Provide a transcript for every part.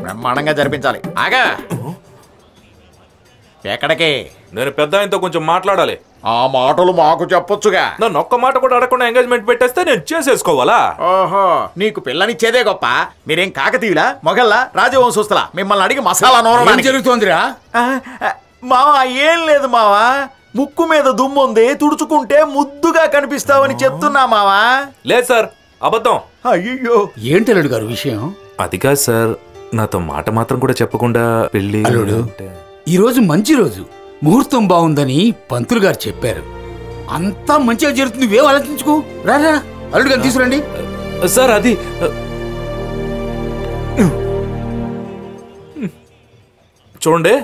బ్రహ్మాండంగా జరిపించాలి. ఆగా ఎక్కడికి? నేను పెద్ద ఆయనతో కొంచెం మాట్లాడాలి. ఆ మాటలు మాకు చెప్పొచ్చుగా. నన్ను ఒక్క మాట కూడా అడగకుండా ఎంగేజ్మెంట్ పెట్టేస్తే నేను చేసేసుకోవాలా? ఓహో, నీకు పిల్లనిచ్చేదే గొప్ప. మీరేం కాకతీయులా, మొగల్లా, రాజవంశస్థులా? మిమ్మల్ని అడిగి మసాలా నూరడానికి జరుగుతోందిరా? మావా ఏం లేదు మావా, ముక్కు మీద దుమ్ముంది, తుడుచుకుంటే ముద్దుగా కనిపిస్తావని చెప్తున్నా మావా. లేదు సార్, అబద్ధం. అయ్యో, ఏంటి అల్లుడు గారు విషయం? అది కాదు సార్, నాతో మాట మాత్రం కూడా చెప్పకుండా పెళ్లి. అల్లుడు, ఈ రోజు మంచి రోజు, ముహూర్తం బాగుందని పంతులు గారు చెప్పారు. అంతా మంచిగా జరుగుతుంది, నువ్వేం ఆలోచించుకో. రారా అల్లుడు గారు తీసుకురండి. సార్ అది చూడండి,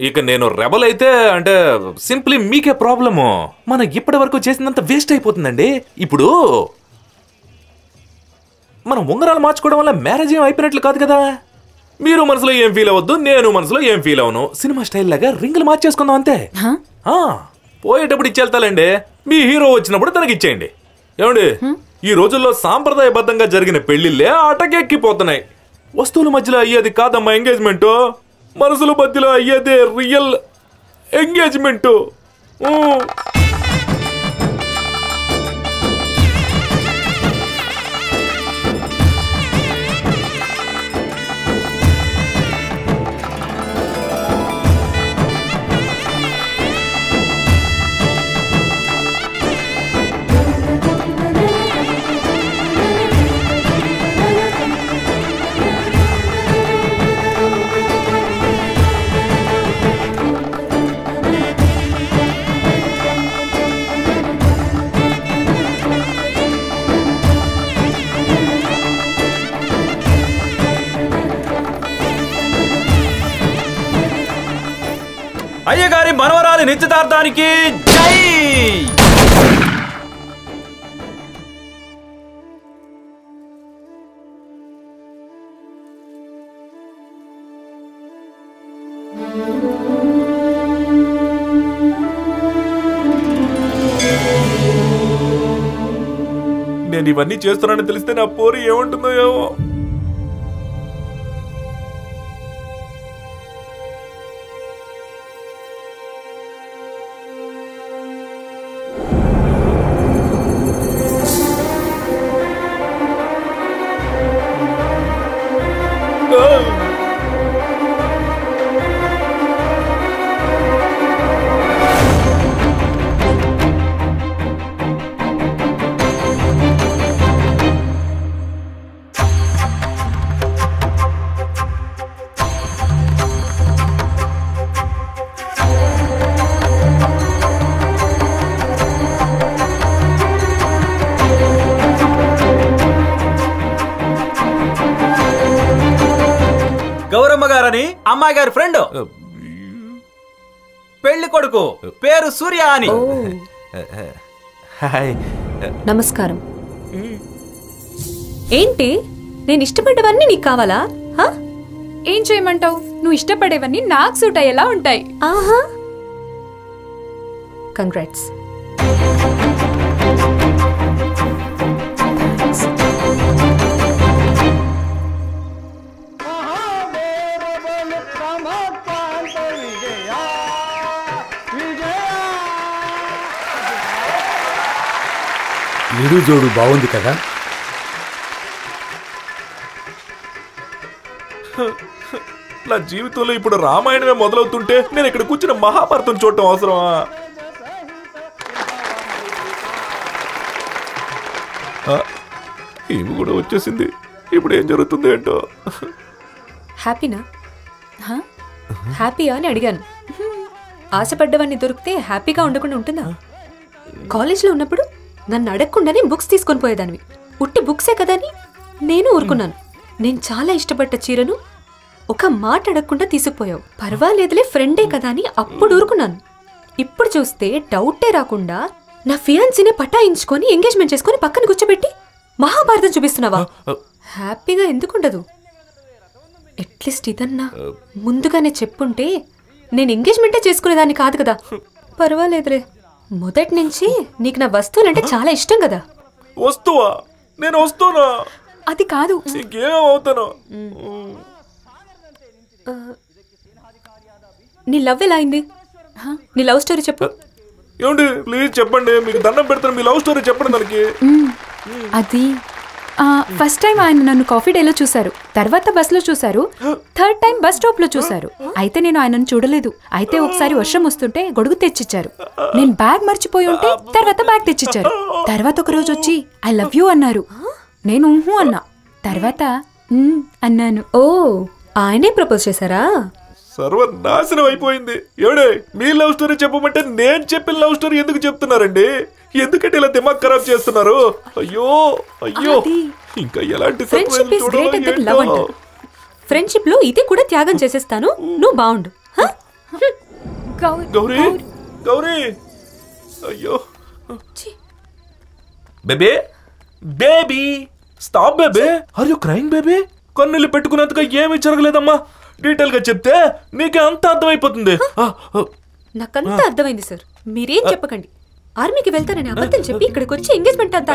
ఇక నేను రెబల్ అయితే అంటే సింప్లీ మీకే ప్రాబ్లము. మనం ఇప్పటి వరకు చేసినంత వేస్ట్ అయిపోతుందండి. ఇప్పుడు మనం ఉంగరాలు మార్చుకోవడం వల్ల మ్యారేజ్ ఏం అయిపోయినట్లు కాదు కదా. మీరు మనసులో ఏం ఫీల్ అవ్వద్దు, నేను మనసులో ఏం ఫీల్ అవను. సినిమా స్టైల్ లాగా రింగులు మార్చేసుకుందాం అంతే. పోయేటప్పుడు ఇచ్చేళ్తాలండి, మీ హీరో వచ్చినప్పుడు తనకి ఇచ్చేయండి. ఏమండి, ఈ రోజుల్లో సాంప్రదాయబద్ధంగా జరిగిన పెళ్లిళ్ళే అటకెక్కిపోతున్నాయి. వస్తువుల మధ్యలో అయ్యేది కాదమ్మా ఎంగేజ్మెంట్, మనసుల మధ్యలో అయ్యేదే రియల్ ఎంగేజ్మెంట్. అయ్యగారి మనవరాలి నిశ్చితార్థానికి జై. నేను ఇవన్నీ చేస్తున్నానని తెలిస్తే నా పోరు ఏముంటుందో ఏమో. గౌరమ్మ గారని అమ్మాయి గారి ఫ్రెండ్, పెళ్లి కొడుకు పేరు సూర్య అని. నమస్కారం. ఏంటి, నేను ఇష్టపడ్డవన్నీ నీకు కావాలా? ఏం చేయమంటావు? నువ్వు ఇష్టపడేవన్నీ నాకు సూట్ అయ్యేలా ఉంటాయి. ఆహా, కంగ్రాట్స్. ఈడు జోడు బాగుంది కదా. నా జీవితంలో ఇప్పుడు రామాయణమే మొదలవుతుంటే నేను ఇక్కడ కూర్చున్న మహాభారతం చూడటం అవసరమా? ఇవి కూడా వచ్చేసింది. ఇప్పుడు ఏం జరుగుతుంది ఏంటో. హ్యాపీనా? హ్యాపీయా అని అడిగాను. ఆశపడ్డవన్నీ దొరికితే హ్యాపీగా ఉండకుండా ఉంటుందా? కాలేజ్లో ఉన్నప్పుడు నన్ను అడగకుండానే బుక్స్ తీసుకొని పోయేదానివి. ఉట్టి బుక్సే కదా అని నేను ఊరుకున్నాను. నేను చాలా ఇష్టపడ్డ చీరను ఒక మాట అడగకుండా తీసుకుపోయావు. పర్వాలేదులే, ఫ్రెండే కదా అని అప్పుడు ఊరుకున్నాను. ఇప్పుడు చూస్తే డౌటే రాకుండా నా ఫియాన్సీని పటాయించుకొని ఎంగేజ్మెంట్ చేసుకొని పక్కన కూర్చోబెట్టి మహాభారతం చూపిస్తున్నావా? హ్యాపీగా ఎందుకుండదు? అట్లీస్ట్ ఇదన్నా ముందుగానే చెప్పుంటే నేను ఎంగేజ్మెంటే చేసుకునేదాన్ని కాదు కదా. పర్వాలేదులే, మొదటి నుంచి నీకు నా వస్తువులంటే చాలా ఇష్టం కదా. వస్తువా? నేను వస్తున్నా. అది కాదు, ఇంకేమవుతాను. నీ లవ్ ఎలా అయింది? నీ లవ్ స్టోరీ చెప్పు. ఏమండి ప్లీజ్ చెప్పండి, మీకు దండం పెడతాను, మీ లవ్ స్టోరీ చెప్పండి దానికి. అది ఫస్ట్ టైం ఆయన నన్ను కాఫీ డేలో చూశారు, తర్వాత బస్ లో చూశారు, థర్డ్ టైం బస్ స్టాప్ లో చూశారు. అయితే నేను ఆయనను చూడలేదు. అయితే ఒకసారి వర్షం వస్తుంటే గొడుగు తెచ్చిచ్చారు. నేను బ్యాగ్ మర్చిపోయి ఉంటే తర్వాత బ్యాగ్ తెచ్చిచ్చారు. తర్వాత ఒక రోజు వచ్చి ఐ లవ్ యూ అన్నారు. నేను ఊహు అన్నా. తర్వాత అన్నాను. ఓ, ఆయనే ప్రపోజ్ చేశారా? సర్వనాశనం అయిపోయింది. ఏడే మీ లవ్ స్టోరీ చెప్పమంటే నేను చెప్పిన లవ్ స్టోరీ ఎందుకు చెప్తున్నారండి? ఎందుకంటే ఇలా దిమాగ్ ఖరాబ్ చేస్తున్నారు? అయ్యో అయ్యో, ఇంకా ఎలాంటి friendship is greater than love అంట. ఫ్రెండ్షిప్ లో ఇది కూడా త్యాగం చేసేస్తాను, నువ్వు బాగుండు. గౌరీ గౌరీ, అయ్యో baby baby stop baby, are you crying baby? కన్నీళ్ళు పెట్టుకున్నంతగా ఏమీ జరగలేదమ్మా. డీటెయిల్ గా చెప్తే నీకే అంత అర్థమైపోతుంది. నాకంతా అర్థమైంది సార్, మీరేం చెప్పకండి. ఆర్మీకి వెళ్తానని అబద్ధం చెప్పి ఇక్కడికి వచ్చి ఎంగేజ్మెంట్ అంతా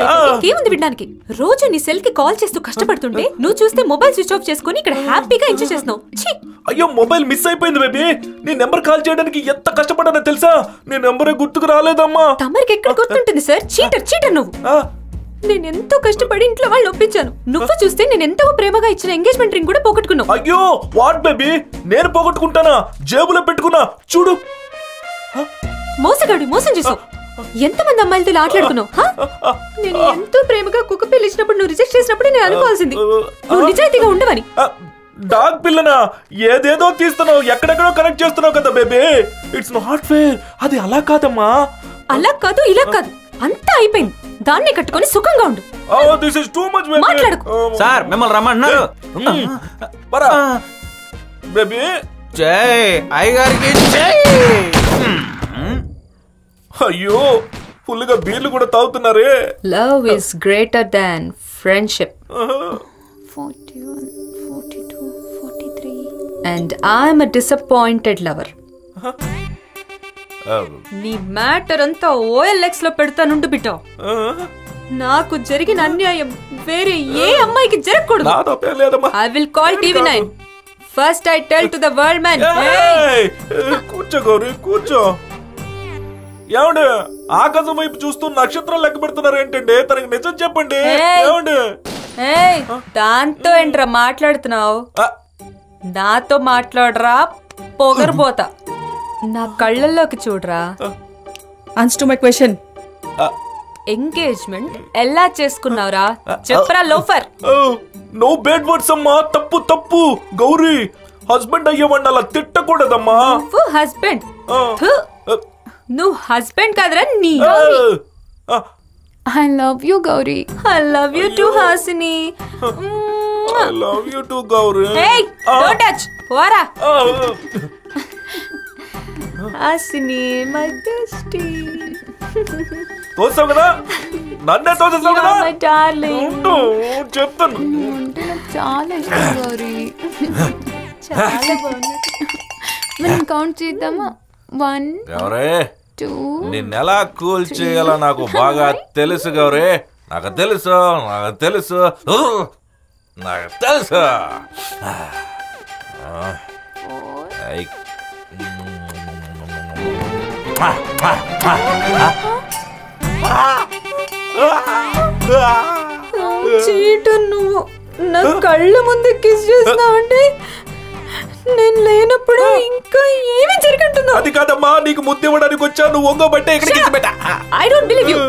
ఏముంది వినడానికి? రోజు నీ సెల్ కి కాల్ చేస్తూ కష్టపడుతుంటే నువ్వు చూస్తే మొబైల్ స్విచ్ ఆఫ్ చేసుకుని ఇక్కడ హ్యాపీగా ఎంజాయ్ చేస్తున్నావు. అయ్యో మొబైల్ మిస్ అయిపోయింది బేబీ. నీ నెంబర్ కాల్ చేయడానికి ఎంత కష్టపడ్డానో తెలుసా? నీ నెంబరే గుర్తుకు రాలేదమ్మా. తమరికి ఎక్కడ గుర్తుంటుంది సార్? చీటర్ నువ్వు. నేను ఎంతో కష్టపడి ఇంట్లో వాళ్ళు ఒప్పించాను. నువ్వు చూస్తే నేను ఎంతో ప్రేమగా ఇచ్చిన ఎంగేజ్మెంట్ రింగ్ కూడా పోగొట్టుకున్నావు. అయ్యో వాట్ బేబీ, నేను పోగొట్టుకుంటానా? జేబులో పెట్టుకున్నా చూడు. మోసగాడు, మోసం చేసావు. ఎంతమంది అమ్మాయిలతో ఆటలాడుకున్నావు? నేను ఎంతో ప్రేమగా కుక్క పిల్ల ఇచ్చినప్పుడు నువ్వు రిజెక్ట్ చేసినప్పుడు నేను అనుకోవాల్సింది నువ్వు నిజాయితీగా ఉండవని. డాగ్ పిల్లనా? ఏదేదో తీస్తున్నావు, ఎక్కడెక్కడో కనెక్ట్ చేస్తున్నావు కదా బేబీ. It's not fair. అది అలా కాదమ్మా. అలా కాదు ఇలా కాదు, అంతా అయిపోయింది. దాన్ని కట్టుకొని సుఖంగా ఉండు. This is too much baby. మాట్లాడకు సార్, మిమ్మల్ని రమ్మంటున్నారు. పరా బేబీ. జై అయ్యగారికి జై. అయ్యో ఫుల్గా బీర్లు కూడా తాగుతున్నారే. Love is greater than friendship. 41, 42, 43. And I'm a disappointed lover. నీ మ్యాటర్ అంతా OLX లో పెడతానుండు బిడ్డ. నాకు జరిగిన అన్యాయం వేరే ఏ అమ్మాయికి జరగకూడదు. I will call TV9. First I tell to the world man. కూర్చో గౌరీ కూర్చో. ఏమండి ఆకాశం వైపు చూస్తూ నక్షత్రాలు లెక్క పెడుతున్నారు ఏంటండి? తనకి నిజం చెప్పండి. ఏమండి దాంతో ఏంట్రా మాట్లాడుతున్నావు? నాతో మాట్లాడరా, పొగరబోతా. నా కళ్ళల్లోకి చూడరా. Answer to my question. Engagement ఎలా చేసుకున్నావురా? చెప్పరా లోఫర్. నో బ్యాడ్ వర్డ్స్ అమ్మా. తప్పు తప్పు గౌరీ. హస్బెండ్ అయ్యేవాడిని అలా తిట్టకూడదమ్మా. హస్బెండ్? నువ్వు హస్బెండ్ కాదురా నీ. I love you, Gauri. I love you too, Hasini. I love you too, Gauri. Hey, don't touch. Pora. Hasini, my bestie. తోసావు కదా, నన్నే తోసేసావు కదా. My darling. చెప్తాను. చాలా ఇష్టం గౌరీ. చాలా బాగుంది. మనం కౌంట్ చేద్దామా? 1, గౌరీ 2. నిన్నెలా కూల్ చేయాలో నాకు బాగా తెలుసు గౌరీ. నాకు తెలుసు నాకు తెలుసు నాకు తెలుసు. చీటర్ నువ్వు. నా కళ్ళ ముందు కిస్ చేస్తున్నావంటే నేను లేనప్పుడు ఇంకా ఏమి జరుగుతుందో. అది కాదమ్మా, నీకు ముద్దు ఇవ్వడానికి వచ్చా. నువ్వు ఒంగోబట్టే ఇక్కడికి పెట్టా. I don't believe you.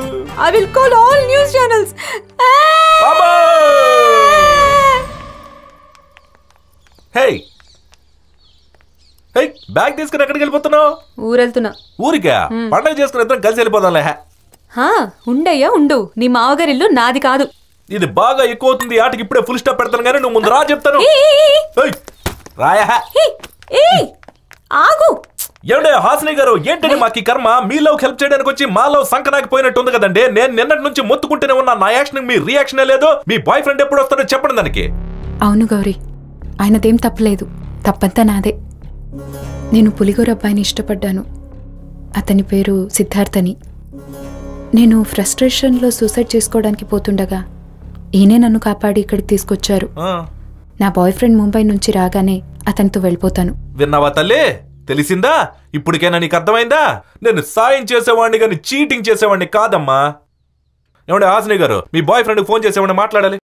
I will call all news channels. Hey hey, bag తీసుకుని ఎక్కడికి వెళ్ళిపోతున్నావు? ఊరెళ్తున్నా. ఊరికా? పండగ చేసుకుని ఇద్దరం కలిసి వెళ్ళిపోదాంలే. ఉండయ్యా ఉండు. నీ మావగారిల్లు నాది కాదు. ఇది బాగా ఎక్కువ అవుతుంది. ఆటకి ఇప్పుడే ఫుల్ స్టాప్ పెడతాను కానీ నువ్వు ముందు రా చెప్తాను. రాయా ఆగు. ఏమండే హాసిని గారు, ఏంటండి మాకు కర్మ? మీ లవ్ హెల్ప్ చేయడానికి వచ్చి మా లవ్ సంకనాకపోయినట్టు ఉంది కదండి. నేను నిన్నటి నుంచి మొత్తుకుంటూనే ఉన్నా. నా యాక్షన్ మీ రియాక్షనే లేదు. మీ బాయ్ ఫ్రెండ్ ఎప్పుడు వస్తాడో చెప్పండి దానికి. అవును గౌరీ, ఆయనదేం తప్పలేదు. తప్పంతా నాదే. నేను పులిగోర అబ్బాయిని ఇష్టపడ్డాను. అతని పేరు సిద్ధార్థ్ అని. నేను ఫ్రస్ట్రేషన్లో సూసైడ్ చేసుకోవడానికి పోతుండగా ఈయనే నన్ను కాపాడి ఇక్కడికి తీసుకొచ్చారు. నా బాయ్ ఫ్రెండ్ ముంబై నుంచి రాగానే అతనితో వెళ్ళిపోతాను. విన్నావా తల్లి? తెలిసిందా? ఇప్పటికైనా నీకు అర్థమైందా? నేను సాయం చేసేవాడిని కానీ చీటింగ్ చేసేవాడిని కాదమ్మా. ఏమంటే హాసిని గారు, మీ బాయ్ ఫ్రెండ్కి ఫోన్ చేసేవాడిని మాట్లాడాలి.